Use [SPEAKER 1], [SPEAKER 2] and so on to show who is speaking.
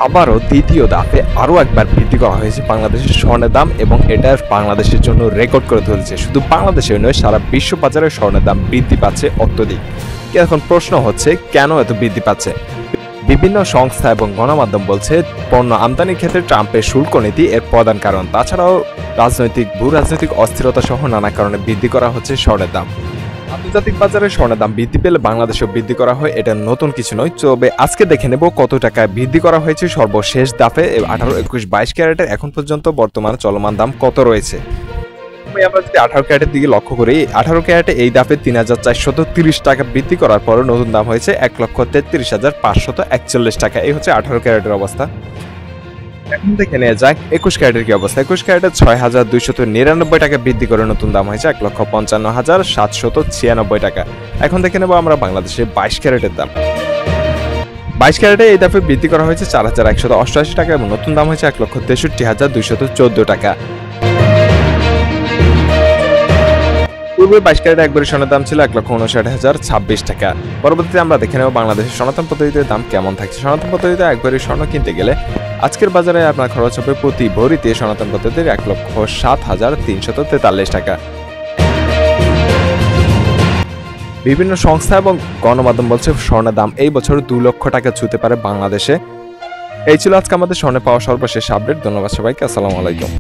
[SPEAKER 1] আবারও দ্বিতীয় ধাপে আরও একবার বৃদ্ধি করা হয়েছে বাংলাদেশের স্বর্ণের দাম, এবং এটা বাংলাদেশের জন্য রেকর্ড করে তুলেছে। শুধু বাংলাদেশে নয়, সারা বিশ্ব বাজারে স্বর্ণের দাম বৃদ্ধি পাচ্ছে অত্যধিক। এখন প্রশ্ন হচ্ছে, কেন এত বৃদ্ধি পাচ্ছে? বিভিন্ন সংস্থা এবং গণমাধ্যম বলছে পণ্য আমদানির ক্ষেত্রে ট্রাম্পের শুল্ক নীতি এর প্রধান কারণ। তাছাড়াও ভূ রাজনৈতিক অস্থিরতা সহ নানা কারণে বৃদ্ধি করা হচ্ছে স্বর্ণের দাম। আন্তর্জাতিক বাজারে স্বর্ণের দাম বৃদ্ধি পেলে বাংলাদেশেও বৃদ্ধি করা হয়, এটা নতুন কিছু নয়। তবে আজকে দেখে নেব কত টাকায় বৃদ্ধি করা হয়েছে সর্বশেষ ধাপে 18, 21, 22 ক্যারেটের এখন পর্যন্ত বর্তমান চলমান দাম কত রয়েছে। আমরা যদি 18 ক্যারেটের দিকে লক্ষ্য করি, 18 ক্যারেটে এই ধাপে 3,430 টাকা বৃদ্ধি করার পর নতুন দাম হয়েছে 1,33,541 টাকা। এই হচ্ছে 18 ক্যারেটের অবস্থা। এখন দেখে নেওয়া যাক 21 ক্যারেটের কি অবস্থা। 21 ক্যারেটের 6,299 টাকা বৃদ্ধি করে নতুন দাম হয়েছে 1,55,796 টাকা। এখন দেখে নেব আমরা বাংলাদেশে 22 ক্যারেটের দাম। 22 ক্যারেটে এই ধাপে বৃদ্ধি করা হয়েছে 4,188 টাকা এবং নতুন দাম হয়েছে 1,63,214 টাকা। পূর্বে 22 ক্যারেটে একবারে সোনার দাম ছিল 1,59,026 টাকা। পরবর্তীতে আমরা দেখে নেব বাংলাদেশের সনাতন পদ্ধতিতে দাম কেমন থাকছে। সনাতন পদ্ধতিতে একবারে স্বর্ণ কিনতে গেলে আজকের বাজারে আপনার খরচ হবে প্রতি ভরিতে সনাতন পদ্ধতির 1,07,343 টাকা। বিভিন্ন সংস্থা এবং গণমাধ্যম বলছে স্বর্ণের দাম এই বছর 2 লক্ষ টাকা ছুঁতে পারে বাংলাদেশে। এই ছিল আজকে আমাদের স্বর্ণে পাওয়া সর্বশেষ আপডেট। ধন্যবাদ সবাইকে। আসসালামু আলাইকুম।